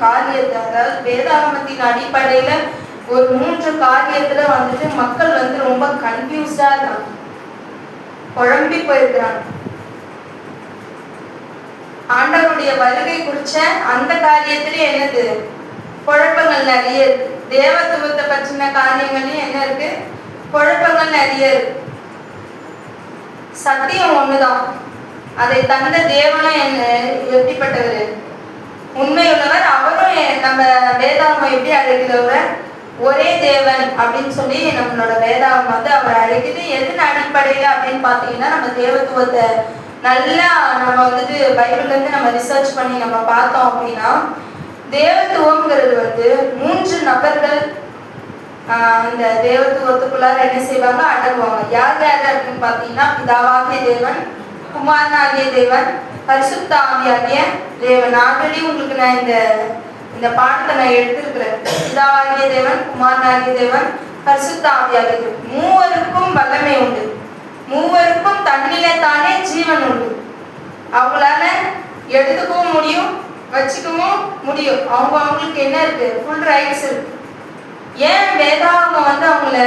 காரியத்தை, அதாவது வேதாகமத்தின் அடிப்படையில ஒரு 3 காரியத்துல வந்துட்டு மக்கள் வந்து ரொம்ப கன்ஃபியூஸ்டா இருக்காங்க, குழம்பி போயிருக்கிறாங்க. ஆண்டவருடைய வருகை குறிச்ச அந்த காரியத்திலே என்னது குழப்பங்கள் நிறைய இருக்கு. தேவத்துவத்தை பற்றின காரியங்களையும் என்ன இருக்கு, குழப்பங்கள் நிறைய இருக்கு. சத்தியம் ஒண்ணுதான், அதை தந்த தேவனும் எப்படிப்பட்டவர், உண்மையுள்ளவர். அவரும் நம்ம வேதாகமம் எப்படி அழைக்கிறவர், ஒரே தேவன் அப்படின்னு சொல்லி நம்மளோட வேதாகமம் வந்து அவர் அழைக்குது. எதன் அடிப்படையில அப்படின்னு பாத்தீங்கன்னா, நம்ம தேவத்துவத்தை நல்லா நம்ம வந்துட்டு பைபிள்ல இருந்து நம்ம ரிசர்ச் பண்ணி நம்ம பார்த்தோம் அப்படின்னா, தேவத்துவம்ங்கிறது வந்து 3 நபர்கள் இந்த தேவத்துவத்துக்குள்ளார என்ன செய்வாங்க, அடங்குவாங்க. யார் யார் அப்படின்னு பாத்தீங்கன்னா, பிதாவாகிய தேவன், குமாரனாகிய தேவன், பரிசுத்த ஆவியாகிய தேவன். ஆல்ரெடி உங்களுக்கு நான் இந்த பாடத்தை நான் எடுத்திருக்கிறேன். பிதாவாகிய தேவன், குமாரனாகிய தேவன், பரிசுத்த ஆவியாகிய தேவன். மூவருக்கும் வல்லமை உண்டு, மூவருக்கும் தன்னிலே தானே ஜீவன் உண்டு. அவங்களால எடுத்துக்கவும் முடியும், வச்சுக்கவும் முடியும். அவங்களுக்கு என்ன இருக்கு, ஃபுல் ரைட்ஸ் இருக்கு. ஏன் வேதாகமம் வந்து அவங்கள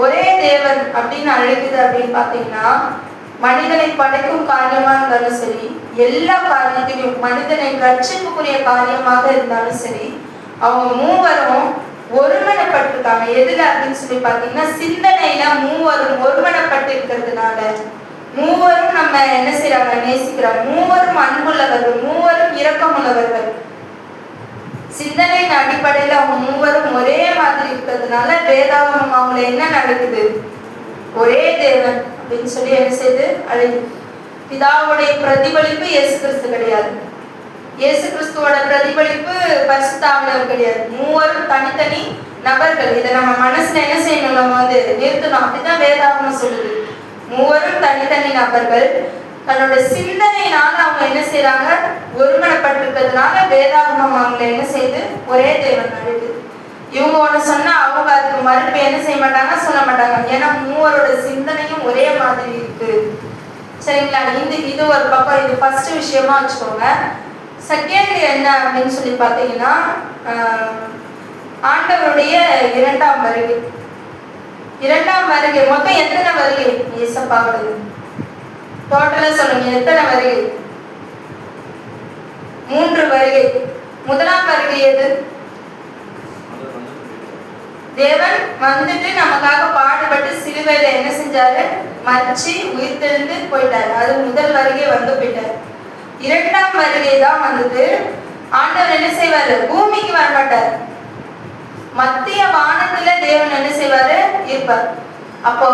ஒரே தேவன் அப்படின்னு அழைக்குது அப்படின்னு பாத்தீங்கன்னா, மனிதனை படைக்கும் காரியமா இருந்தாலும் சரி, எல்லா காரியத்திலையும் மனிதனை ரட்சிப்புக்குரிய காரியமாக இருந்தாலும் சரி, அவங்க மூவரும் ஒருமனப்பட்டிருக்காங்க. எதுல அப்படின்னு சொல்லி பாத்தீங்கன்னா, சிந்தனையில மூவரும் ஒருமனப்பட்டு இருக்கிறதுனால மூவரும் நம்ம என்ன செய்யறாங்க, நேசிக்கிறாங்க. மூவரும் அன்புள்ளவர்கள், மூவரும் இரக்கமுள்ளவர்கள். சிந்தனையின் அடிப்படையில அவங்க மூவரும் ஒரே மாதிரி இருக்கிறதுனால வேதாகமம் அவங்களை என்ன நடக்குது, ஒரே தேவன் அப்படின்னு சொல்லி என்ன செய்து அழைக்குது. பிதாவுடைய பிரதிபலிப்பு இயேசு கிறிஸ்து கிடையாது, இயேசு கிறிஸ்துவோட பிரதிபலிப்பு பரிசுத்த ஆவியானவர் கிடையாது. மூவரும் தனித்தனி நபர்கள். இதை நம்ம மனசுல என்ன செய்யணும், நம்ம வந்து நிறுத்தணும். அப்படிதான் வேதாகமம் சொல்லுது. மூவரும் தனித்தனி நபர்கள். தன்னோட சிந்தனையினால அவங்க என்ன செய்யறாங்க, ஒருமனப்பட்டிருக்கிறதுனால வேதாகமம் அவங்களை என்ன செய்து ஒரே தேவன் அழைக்குது. இவங்க ஒண்ணு சொன்னா அவங்க அதுக்கு மறுப்பு என்ன செய்ய மாட்டாங்க, சொல்ல மாட்டாங்க. ஏன்னா மூவரோட சிந்தனையும் ஒரே மாதிரி இருக்கு. சரிங்களா? இது ஒரு பக்கம், இது ஃபர்ஸ்ட் விஷயமா வச்சுக்கோங்க. செகண்ட் என்ன அப்படின்னு சொல்லி பார்த்தீங்கன்னா, ஆண்டவருடைய இரண்டாம் வருகை. இரண்டாம் வருகை மொத்தம் எத்தனை வருகை ஏசப்பாவுடைய? டோட்டலா சொல்லுங்க, எத்தனை வருகை? 3 வருகை. முதலாம் வருகை எது? தேவன் வந்துட்டு நமக்காக பாடுபட்டு சிலுவையில என்ன செஞ்சாரு, மரிச்சு உயிர்த்தெழுந்து போயிட்டாரு. அது முதல் வருகை வந்து போயிட்டாரு. இரண்டாம் வருகை தான் வந்தது. ஆண்டவர் என்ன செய்வாரு, பூமிக்கு வரமாட்டார், மத்திய வானத்துல தேவன் என்ன செய்வாரு, இருப்பார். அப்போ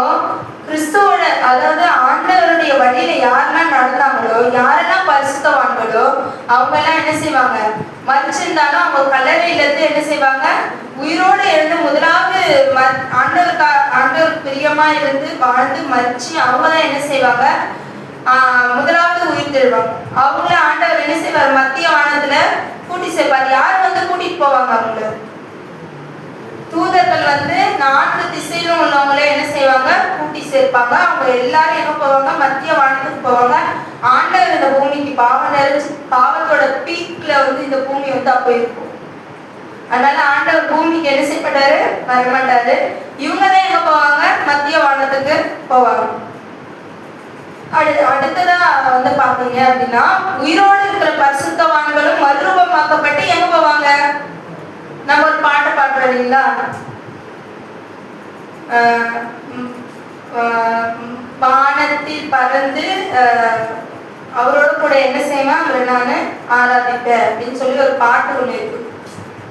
கிறிஸ்துவோட, அதாவது ஆண்டவருடைய வழியில யாரெல்லாம் நடந்தாங்களோ, யாரெல்லாம் பரிசுத்தவான்களோ அவங்க எல்லாம் என்ன செய்வாங்க, மரிச்சிருந்தாலும் அவங்க கல்லறையில இருந்து என்ன செய்வாங்க, உயிரோடு எழுந்து முதலாவது ஆண்டவர் பிரியமா இருந்து வாழ்ந்து மரிச்சு அவங்க தான் என்ன செய்வாங்க, முதலாவது உயிர் தெழுவாங்க. அவங்கள ஆண்டவர் என்ன செய்வார், மத்திய வானத்துல கூட்டி சேர்ப்பார். யார் வந்து கூட்டிட்டு போவாங்க அவங்கள? தூதர்கள் வந்து 4 திசையிலும் உள்ளவங்களே என்ன செய்வாங்க, கூட்டி சேர்ப்பாங்க. அவங்க எல்லாரும் எங்க போவாங்க, மத்திய வானத்துக்கு போவாங்க. ஆண்டவர் இந்த பூமிக்கு பாவம் நிறைஞ்சு, பாவத்தோட பீக்ல வந்து இந்த பூமி வந்து அப்போ இருக்கும். அதனால ஆண்டவர் பூமிக்கு என்ன செய்யப்பட்டாரு, வரமாட்டாரு. இவங்கதான் எங்க போவாங்க, மத்திய வானத்துக்கு போவாங்க. அடுத்ததா வந்து பாத்தீங்க அப்படின்னா, உயிரோடு இருக்கிற பரிசுத்தவான்களும் மறுரூபமாக்கப்பட்டு எங்க போவாங்க? நம்ம ஒரு பாட்டை பாடுறோம் இல்லைங்களா, வானத்தில் பறந்து அவரோட கூட என்ன செய்வேன், அவரை நான் ஆராதிப்பேன் அப்படின்னு சொல்லி ஒரு பாட்டு ஒண்ணு இருக்கு.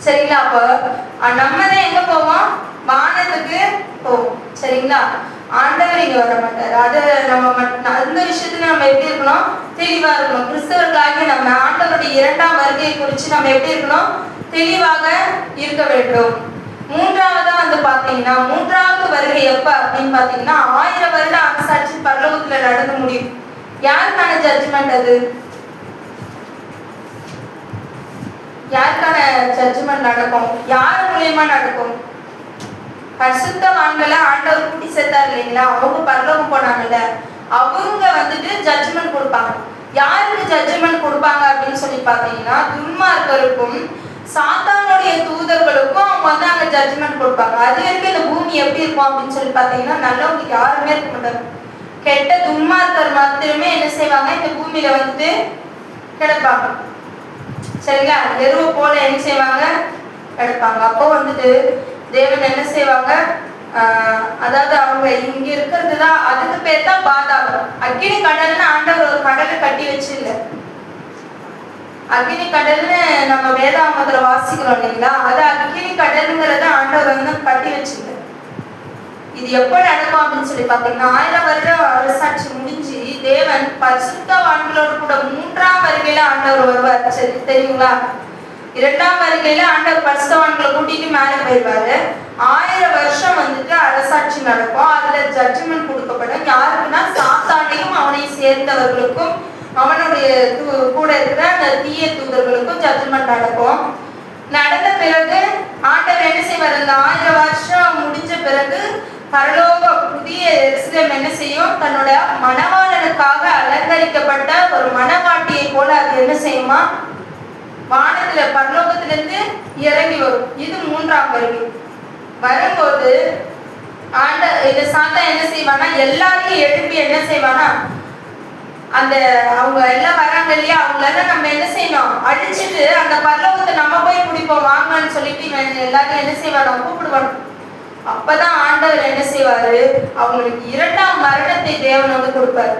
சரிங்களா? அப்போ நம்ம தான் எங்க போவோம், வானத்துக்கு போவோம். சரிங்களா? ஆண்டவர் இங்க வர மாட்டார். அதை நம்ம அந்த விஷயத்துல நம்ம எப்படி இருக்கணும், தெளிவா இருக்கணும். கிறிஸ்தவர்களாக நம்ம ஆண்டவருடைய இரண்டாம் வருகையை குறித்து நம்ம எப்படி இருக்கணும், தெளிவாக இருக்க வேண்டும். மூன்றாவதா வந்து பாத்தீங்கன்னா, மூன்றாவது வருகை எப்ப அப்படின்னு பாத்தீங்கன்னா, 1000 வருட அரசாட்சி பரலோகத்துல நடந்து முடியும். யாருக்கான ஜட்ஜ்மெண்ட் அது? யாருக்கான ஜட்ஜ்மெண்ட் நடக்கும், யார் மூலியமா நடக்கும்? பரிசுத்தவான்களை ஆண்டவர் கூட்டி சேர்த்தார் இல்லைங்களா, அவங்க பரலோகம் போனாங்கல்ல, அவங்க வந்துட்டு ஜட்ஜ்மெண்ட் கொடுப்பாங்க. யாருக்கு ஜட்ஜ்மெண்ட் கொடுப்பாங்க அப்படின்னு சொல்லி பாத்தீங்கன்னா, துன்மார்க்கருக்கும் சாத்தானுடைய தூதர்களுக்கும் அவங்க வந்து அங்க ஜட்ஜ்மெண்ட் கொடுப்பாங்க. அது வரைக்கும் இந்த பூமி எப்படி இருக்கும் அப்படின்னு சொல்லி பாத்தீங்கன்னா, நல்லவங்களுக்கு யாருமே இருக்க மாட்டாங்க. கெட்ட துன்மார்க்கர் மாத்திரமே என்ன செய்வாங்க, இந்த பூமியில வந்துட்டு கிடப்பாங்க. சரிங்களா? எருவை போல என்ன செய்வாங்க, கிடப்பாங்க. அப்போ வந்துட்டு தேவன் என்ன செய்வாங்க, அதாவது அவங்க இங்க இருக்கிறதுதான், அதுக்கு பேர் தான் பாதாளம். அக்கினி கடல்னு ஆண்டவர் ஒரு கடலை கட்டி வச்சு இல்ல. அக்கினி கடல்னு நம்ம வேதாகமத்துல வாசிக்கிறோம் இல்லைங்களா, அது அக்கினி கடலுங்கிறத ஆண்டவர் வந்து கட்டி வச்சுங்க. இது எப்ப நடக்கும் அப்படின்னு சொல்லி பாத்தீங்கன்னா, 1000 வருடம் அரசாட்சி முடிஞ்சு தேவன் பரிசுத்தவான்களோடு கூட 3ஆம் வருகையில ஆண்டவர் வருவார். சரி, தெரியுங்களா? 2ஆம் வருகையில ஆண்டவர் பரிசுத்தவான்களை கூட்டிட்டு மேல போயிடுவாரு. 1000 வருஷம் வந்துட்டு அரசாட்சி நடக்கும். அதுல ஜட்ஜ்மெண்ட் கொடுக்கப்படும். யாருக்குன்னா, சாத்தானையும் அவனை சேர்ந்தவர்களுக்கும் அவனுடைய கூட இருக்கிற அந்த தீய தூதர்களுக்கும் ஜட்ஜ்மெண்ட் நடக்கும். நடந்த பிறகு ஆண்டவர் என்ன செய்வார், அந்த 1000 வருஷம் முடிஞ்ச பிறகு பரலோக புதிய எருசலேம் என்ன செய்யும், தன்னோட மணவாளனுக்காக அலங்கரிக்கப்பட்ட ஒரு மணவாட்டியை போல அது என்ன செய்யுமா, வானத்துல பரலோகத்திலிருந்து இறங்கி வரும். இது 3ஆம் வருகை. வரும்போது இந்த சாத்தான் என்ன செய்வானா, எல்லாரையும் எழுப்பி என்ன செய்வானா, அந்த அவங்க எல்லாம் வராங்க இல்லையா, அவங்களெல்லாம் நம்ம என்ன செய்யணும், அடிச்சுட்டு அந்த பரலோகத்தை நம்ம போய் பிடிப்போம் வாங்கன்னு சொல்லிட்டு எல்லாரும் என்ன செய்வானோ கூப்பிடுவாங்க. அப்பதான் ஆண்டவர் என்ன செய்வாரு, அவங்களுக்கு 2ஆம் மரணத்தை தேவன் வந்து கொடுப்பாரு.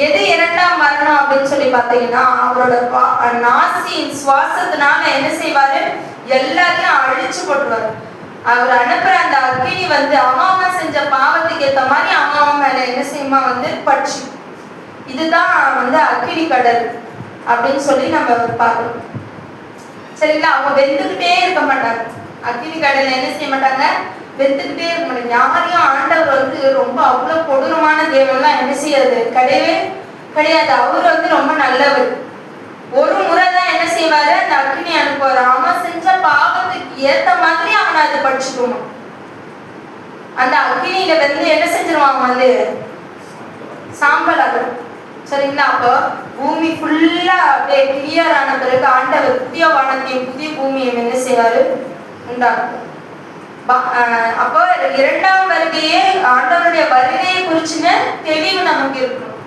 எது 2ஆம் மரணம் அப்படின்னு சொல்லி பாத்தீங்கன்னா, அவரோட நாசியின் சுவாசத்தினால என்ன செய்வாரு, எல்லாரையும் அழிச்சு போட்டுருவாரு. அவர் அனுப்புற அந்த அக்கினி வந்து அம்மாவா செஞ்ச பாவத்துக்கு ஏற்ற மாதிரி அம்மாவா மேல என்ன செய்யுமா வந்து பட்சி. இதுதான் வந்து அக்கினி கடல் அப்படின்னு சொல்லி நம்ம பார்க்கணும். சரிங்களா? அவங்க வெந்துக்கிட்டே இருக்க மாட்டாங்க. அக்கினி கடல் என்ன செய்ய மாட்டாங்க, வெந்துக்கிட்டே இருக்க மாட்டாங்க. யாரையும் ஆண்டவர் வந்து ரொம்ப அவ்வளவு கொடூரமான தேவன்லாம் என்ன செய்யாது, கிடையவே கிடையாது. அவர் வந்து ரொம்ப நல்லவர். ஒரு முறை தான் என்ன செய்வாரு, அந்த அக்கினி அனுப்புவாரு. அவன் செஞ்ச பாவத்துக்கு ஏத்த மாதிரி அவனை அதை படிச்சுக்குவான். அந்த அக்கினியில வந்து என்ன செஞ்சிருவாங்க, வந்து சாம்பல் ஆகும். சரிங்களா? அப்போ பூமி ஃபுல்லா அப்படியே கிளியர் ஆன பிறகு ஆண்டவர் புதிய வானத்தையும் புதிய பூமியையும் என்ன செய்வாரு, உண்டாகும். அப்போ 2ஆம் வருகையே ஆண்டவருடைய வருகையை குறிச்சுன்னு தெளிவு நமக்கு இருக்கணும்.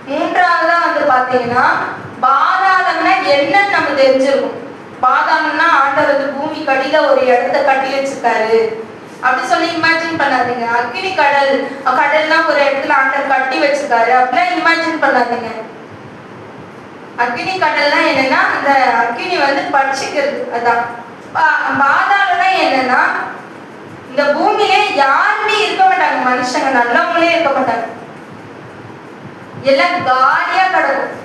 3ஆவதா வந்து பாத்தீங்கன்னா, பாதாளம்னா என்னன்னு நம்ம தெரிஞ்சிருக்கும். பாதாளம்னா ஆண்டவர் வந்து பூமி கடியில ஒரு இடத்த கட்டி வச்சிருக்காரு அப்படி சொல்லி இமேஜின் பண்ணாதீங்க. அக்கினி கடல், கடல்லாம் ஒரு இடத்துல ஆண்டவர் கட்டி வச்சிருக்காரு அப்படிலாம் இமேஜின் பண்ணாதீங்க. அக்கினி கடல்லாம் என்னன்னா, அந்த அக்கினி வந்து பட்சிக்கிறது. அதான் பாதாளம்னா என்னன்னா, இந்த பூமியில யாருமே இருக்க மாட்டாங்க, மனுஷங்க நல்லவங்களே இருக்க மாட்டாங்க, எல்லாம் காலியா கிடக்கும்.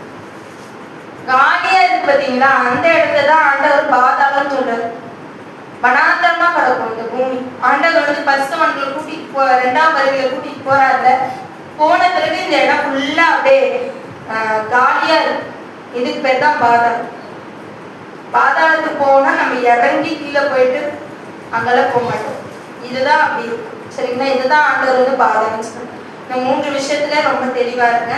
காலியா இருக்கு பாத்தீங்களா, அந்த இடத்துலதான் ஆண்டவர் பாதாளம் சொல்றாரு. வனாந்தரமா கிடக்கும் இந்த பூமி. ஆண்டவர் வந்து பரிசுத்தவான்களை கூட்டிட்டு 2ஆம் வருகையில கூட்டிட்டு போறாருல, போன பிறகு இந்த இடம் ஃபுல்லா அப்படியே காலியா இருக்கு. இதுக்கு பேர் தான் பாதாளம். பாதாளத்துக்கு போனா நம்ம இறங்கி கீழே போயிட்டு அங்கெல்லாம் போக மாட்டோம். இதுதான் அப்படி இருக்கும். சரிங்களா? இதுதான் ஆண்டவர் வந்து பாதாளம். இந்த 3 விஷயத்துல ரொம்ப தெளிவா இருங்க.